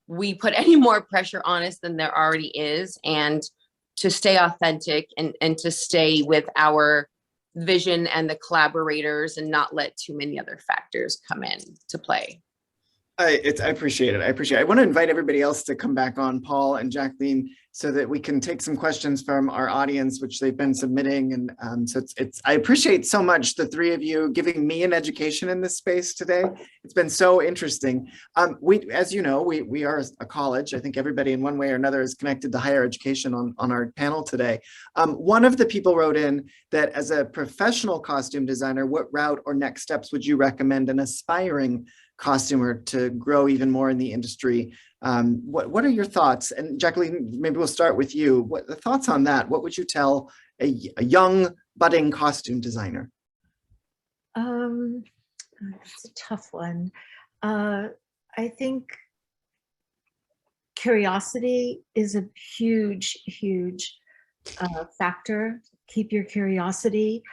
we put any more pressure on us than there already is, and to stay authentic and to stay with our vision and the collaborators and not let too many other factors come in to play. I appreciate it. I want to invite everybody else to come back on, Paul and Jacqueline, so that we can take some questions from our audience, which they've been submitting. And so I appreciate so much the three of you giving me an education in this space today. It's been so interesting. As you know, we are a college. I think everybody in one way or another is connected to higher education on our panel today. One of the people wrote in that as a professional costume designer, what route or next steps would you recommend an aspiring costumer to grow even more in the industry? What are your thoughts? And Jacqueline, maybe we'll start with you. What the thoughts on that? What would you tell a young budding costume designer? It's a tough one. I think curiosity is a huge factor. Keep your curiosity.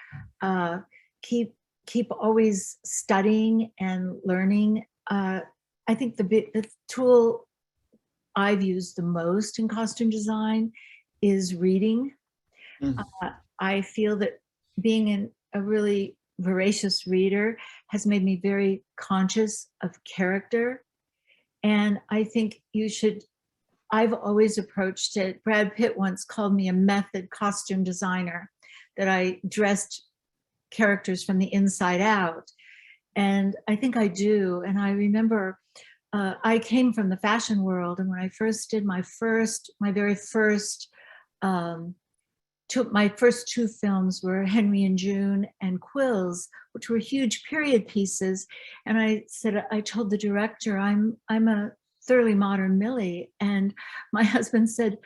Keep always studying and learning. I think the tool I've used the most in costume design is reading. I feel that being a really voracious reader has made me very conscious of character. And I think I've always approached it. Brad Pitt once called me a method costume designer, that I dressed characters from the inside out. And I think I do. And I remember I came from the fashion world, and when I first did my first two films were Henry and June and Quills, which were huge period pieces. And I told the director, I'm a thoroughly modern Millie. And my husband said,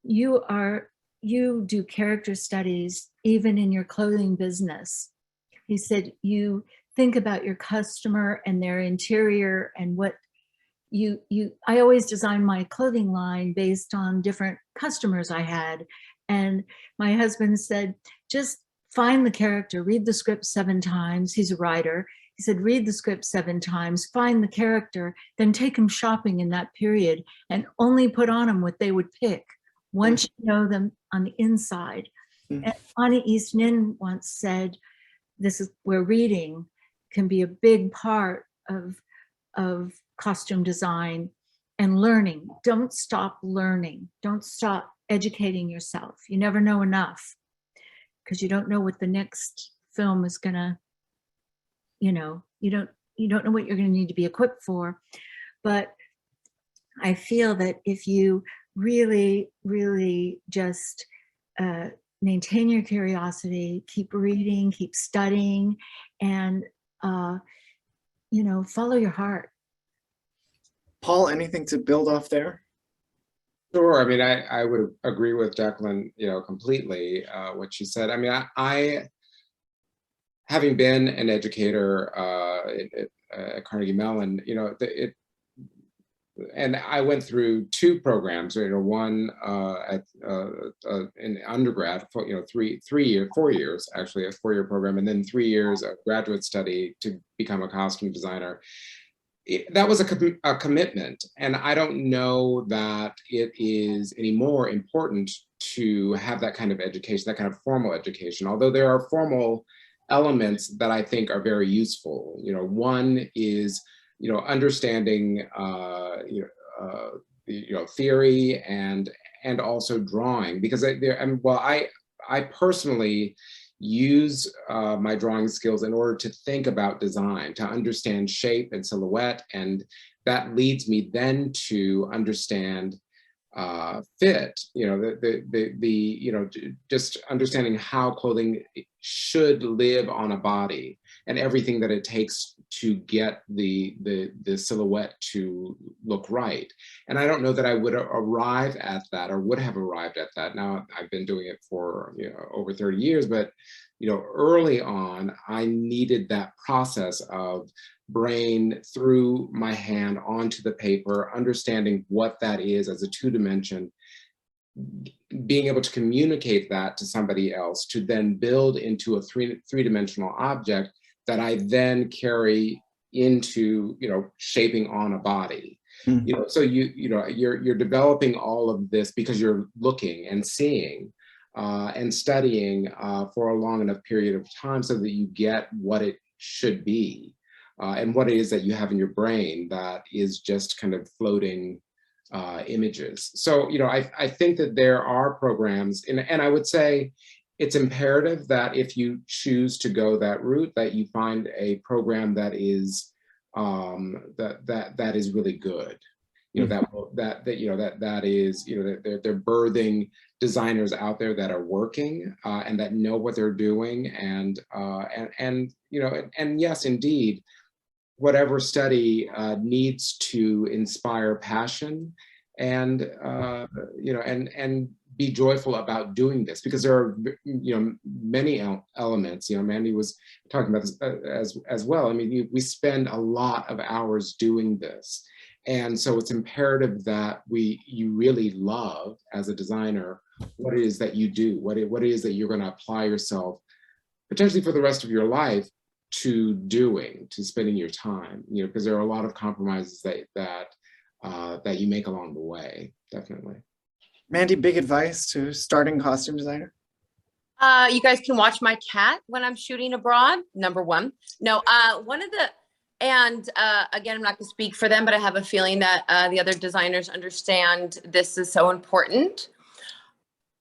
you do character studies even in your clothing business. He said, you think about your customer and their interior and what I always designed my clothing line based on different customers I had. And my husband said, just find the character, read the script 7 times. He's a writer. He said, read the script 7 times, find the character, then take them shopping in that period and only put on them what they would pick once you know them on the inside. And Annie East Nin once said, this is where reading can be a big part of costume design and learning. Don't stop learning. Don't stop educating yourself. You never know enough because you don't know what the next film is gonna, you don't know what you're gonna need to be equipped for. But I feel that if you really, really just maintain your curiosity, keep reading, keep studying, and follow your heart. Paul, anything to build off there? Sure. I mean, I would agree with Jacqueline, completely what she said. I mean, I having been an educator at Carnegie Mellon, and I went through 2 programs, one in undergrad, for 4 years, actually, a 4-year program, and then 3 years of graduate study to become a costume designer. That was a commitment, and I don't know that it is any more important to have that kind of education, that kind of formal education, although there are formal elements that I think are very useful. One is understanding theory and also drawing, because I personally use my drawing skills in order to think about design, to understand shape and silhouette, and that leads me then to understand fit, just understanding how clothing should live on a body and everything that it takes to get the silhouette to look right. And I don't know that I would arrive at that or would have arrived at that. Now I've been doing it for over 30 years, but early on I needed that process of brain through my hand onto the paper, understanding what that is as a 2-dimension, being able to communicate that to somebody else to then build into a three-dimensional object that I then carry into shaping on a body. So you're developing all of this because you're looking and seeing and studying for a long enough period of time so that you get what it should be. And what it is that you have in your brain that is just kind of floating images. So, I think that there are programs, and I would say it's imperative that if you choose to go that route, that you find a program that is that is really good. That is, they're birthing designers out there that are working and that know what they're doing, and yes, indeed, whatever study needs to inspire passion and be joyful about doing this, because there are many elements. Mandi was talking about this as well. I mean, we spend a lot of hours doing this, and so it's imperative that you really love, as a designer, what it is that you do, what it is that you're going to apply yourself potentially for the rest of your life to spending your time, because there are a lot of compromises that you make along the way, definitely. Mandi, big advice to starting costume designer? You guys can watch my cat when I'm shooting abroad, number 1. No, again, I'm not gonna speak for them, but I have a feeling that the other designers understand this is so important.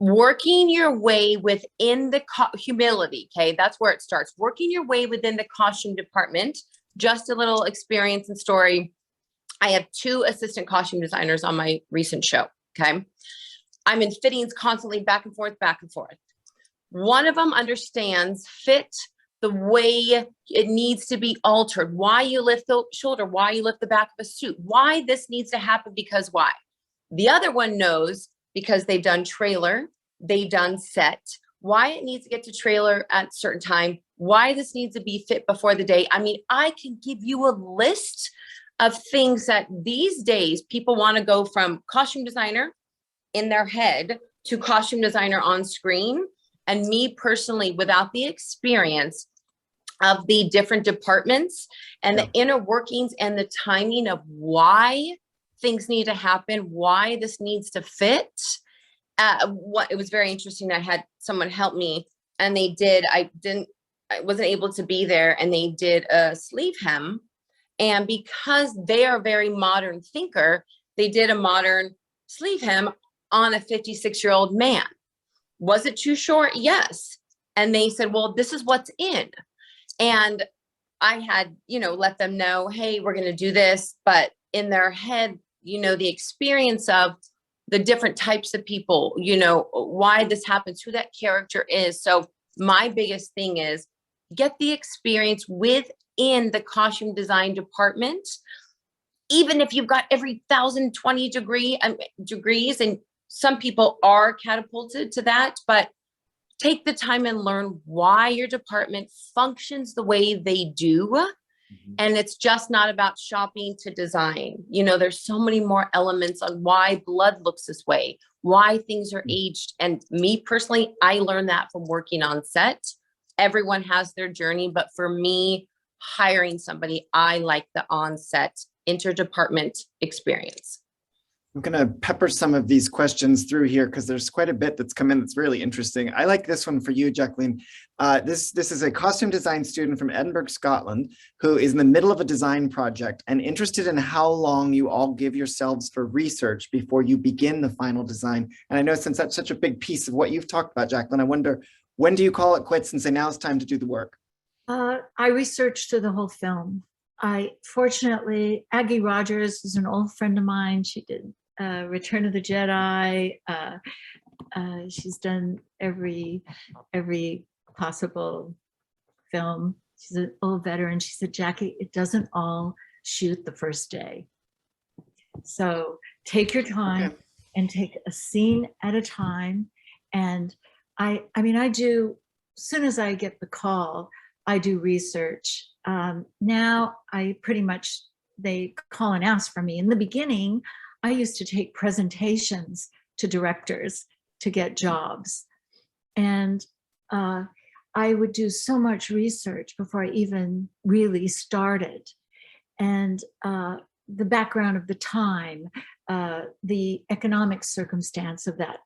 Working your way within the humility, okay, that's where it starts. Working your way within the costume department. Just a little experience and story. I have 2 assistant costume designers on my recent show, okay? I'm in fittings constantly, back and forth, back and forth. One of them understands fit the way it needs to be altered, why you lift the shoulder, why you lift the back of a suit, why this needs to happen, because why. The other one knows because they've done trailer, they've done set, why it needs to get to trailer at a certain time, why this needs to be fit before the day. I mean, I can give you a list of things that these days people want to go from costume designer in their head to costume designer on screen. And me personally, without the experience of the different departments and the inner workings and the timing of why things need to happen, why this needs to fit. It was very interesting. I had someone help me, and they did, I wasn't able to be there, and they did a sleeve hem. And because they are a very modern thinker, they did a modern sleeve hem on a 56-year-old man. Was it too short? Yes. And they said, well, this is what's in. And I had, let them know, hey, we're going to do this. But in their head, the experience of the different types of people, why this happens, who that character is. So my biggest thing is get the experience within the costume design department. Even if you've got every 1,020 degrees, and some people are catapulted to that, but take the time and learn why your department functions the way they do. Mm-hmm. And it's just not about shopping to design. There's so many more elements on why blood looks this way, why things are aged. And me personally, I learned that from working on set. Everyone has their journey, but for me, hiring somebody, I like the on-set interdepartment experience. I'm going to pepper some of these questions through here because there's quite a bit that's come in that's really interesting. I like this one for you, Jacqueline. This is a costume design student from Edinburgh, Scotland, who is in the middle of a design project and interested in how long you all give yourselves for research before you begin the final design. And I know since that's such a big piece of what you've talked about, Jacqueline, I wonder, when do you call it quits and say, now it's time to do the work? I researched through the whole film. Fortunately, Aggie Rogers is an old friend of mine. She did Return of the Jedi. She's done every possible film. She's an old veteran. She said, Jackie, it doesn't all shoot the first day. So take your time and take a scene at a time. And I do, as soon as I get the call, I do research. Now I pretty much, they call and ask for me. In the beginning, I used to take presentations to directors to get jobs. And I would do so much research before I even really started. And the background of the time, the economic circumstance of that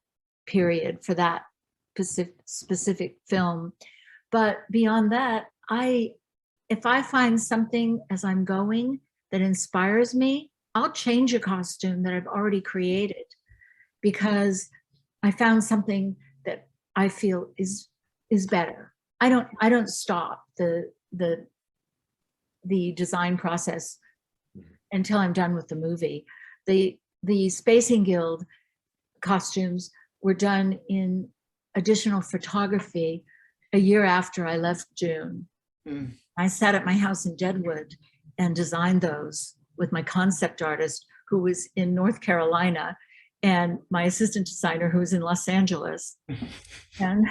period for that specific film. But beyond that, if I find something as I'm going that inspires me, I'll change a costume that I've already created because I found something that I feel is better. I don't stop the design process until I'm done with the movie. The Spacing Guild costumes were done in additional photography a year after I left Dune. I sat at my house in Deadwood and designed those with my concept artist who was in North Carolina and my assistant designer who was in Los Angeles and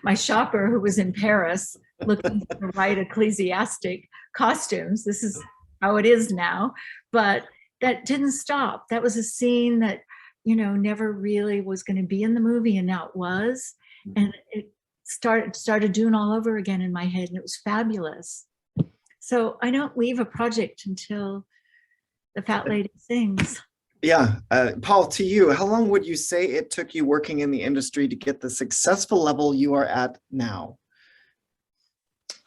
my shopper who was in Paris looking for the right ecclesiastic costumes. This is how it is now, but that didn't stop. That was a scene that, never really was going to be in the movie, and now it was. And it started doing all over again in my head, and it was fabulous. So I don't leave a project until the fat lady sings. Yeah. Paul, to you, how long would you say it took you working in the industry to get the successful level you are at now?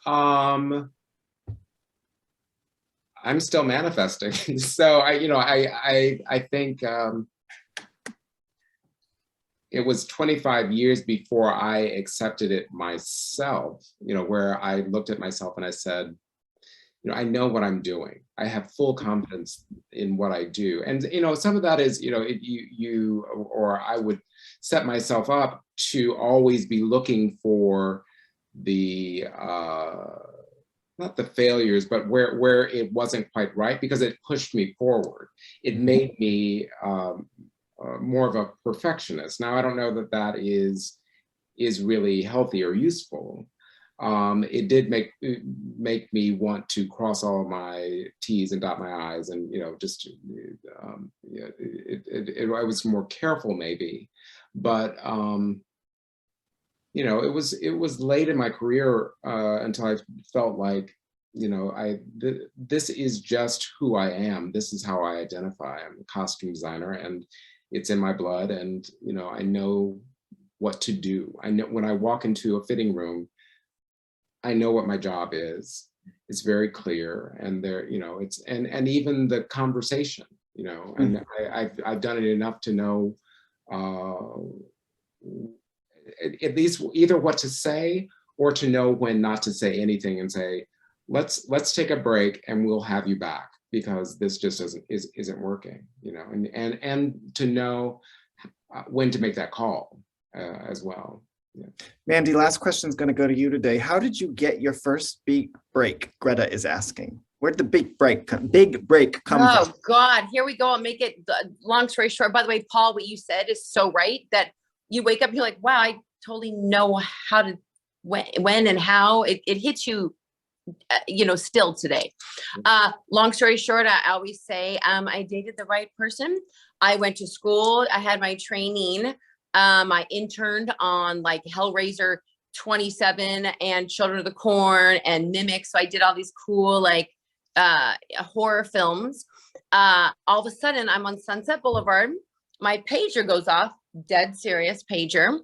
I'm still manifesting. So I think it was 25 years before I accepted it myself, where I looked at myself and I said, I know what I'm doing. I have full confidence in what I do. And, some of that is, I would set myself up to always be looking for the not the failures, but where it wasn't quite right, because it pushed me forward. It made me more of a perfectionist. Now, I don't know that that is really healthy or useful. It did make me want to cross all my T's and dot my I's, and just I was more careful maybe, but it was late in my career until I felt like, this is just who I am. This is how I identify. I'm a costume designer, and it's in my blood, and I know what to do. I know when I walk into a fitting room, I know what my job is. It's very clear, and there, it's and even the conversation, and I've done it enough to know at least either what to say or to know when not to say anything and say, let's take a break and we'll have you back, because this just isn't working, and to know when to make that call as well. Yeah. Mandi, last question is going to go to you today. How did you get your first big break? Greta is asking. Where did the big break come from? Oh God, here we go. I'll make it long story short. By the way, Paul, what you said is so right, that you wake up, you're like, wow, I totally know how to, when and how it hits you, still today. Long story short, I always say, I dated the right person. I went to school. I had my training. I interned on like Hellraiser 27 and Children of the Corn and Mimic. So I did all these cool, like, horror films. All of a sudden I'm on Sunset Boulevard. My pager goes off, dead serious pager.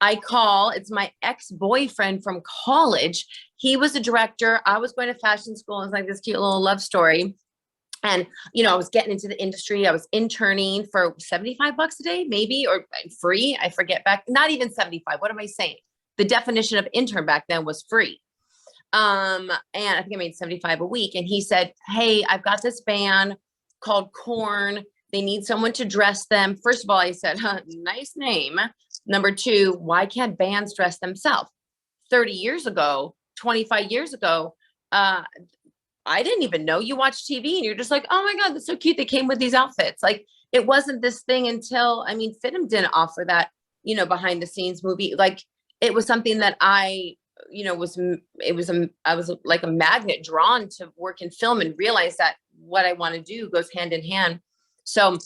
I call, it's my ex-boyfriend from college. He was a director. I was going to fashion school. It was like this cute little love story. And, I was getting into the industry. I was interning for $75 a day, maybe, or free. I forget back, not even 75. What am I saying? The definition of intern back then was free. And I think I made 75 a week. And he said, hey, I've got this band called Korn. They need someone to dress them. First of all, I said, nice name. Number two, why can't bands dress themselves? 30 years ago, 25 years ago, I didn't even know. You watch TV and you're just like, oh my God, that's so cute. They came with these outfits. Like, it wasn't this thing until, FIDM didn't offer that, behind the scenes movie. Like, it was something that I was like a magnet drawn to work in film and realize that what I want to do goes hand in hand. So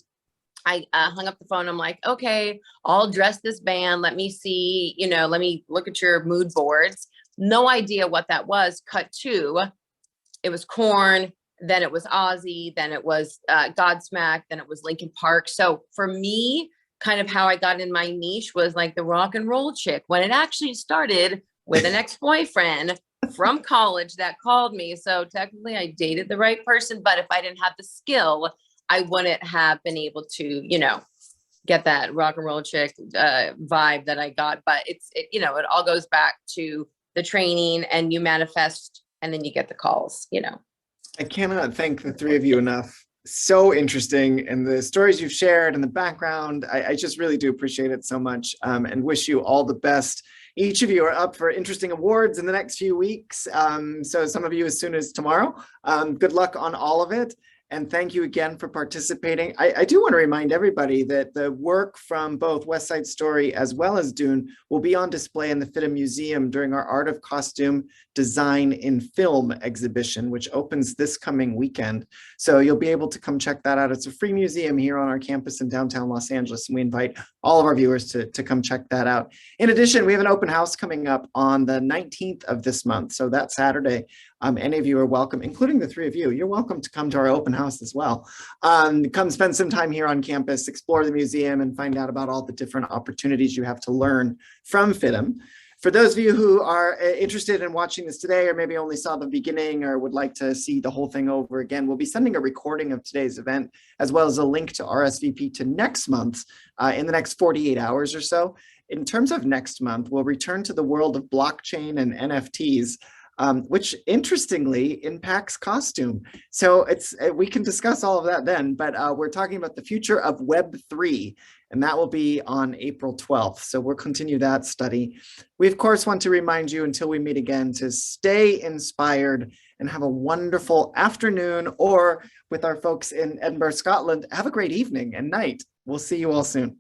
I hung up the phone. I'm like, okay, I'll dress this band. Let me see, let me look at your mood boards. No idea what that was. Cut to, it was Korn, then it was Ozzy, then it was Godsmack, then it was Linkin Park. So for me, kind of how I got in my niche was like the rock and roll chick, when it actually started with an ex-boyfriend from college that called me. So technically I dated the right person, but if I didn't have the skill, I wouldn't have been able to, get that rock and roll chick vibe that I got. But it all goes back to the training, and you manifest, and then you get the calls, I cannot thank the three of you enough. So interesting. And the stories you've shared and the background, I just really do appreciate it so much, and wish you all the best. Each of you are up for interesting awards in the next few weeks. So some of you as soon as tomorrow. Good luck on all of it. And thank you again for participating. I do want to remind everybody that the work from both West Side Story as well as Dune will be on display in the FIDM Museum during our Art of Costume Design in Film exhibition, which opens this coming weekend. So you'll be able to come check that out. It's a free museum here on our campus in downtown Los Angeles, and we invite all of our viewers to come check that out. In addition, we have an open house coming up on the 19th of this month. So that Saturday, any of you are welcome, including the three of you. You're welcome to come to our open house as well. Come spend some time here on campus, explore the museum, and find out about all the different opportunities you have to learn from FIDM. For those of you who are interested in watching this today, or maybe only saw the beginning or would like to see the whole thing over again, we'll be sending a recording of today's event, as well as a link to RSVP to next month in the next 48 hours or so. In terms of next month, we'll return to the world of blockchain and NFTs, which interestingly impacts costume. So we can discuss all of that then, but we're talking about the future of Web3 and that will be on April 12th. So we'll continue that study. We, of course, want to remind you until we meet again to stay inspired and have a wonderful afternoon, or with our folks in Edinburgh, Scotland, have a great evening and night. We'll see you all soon.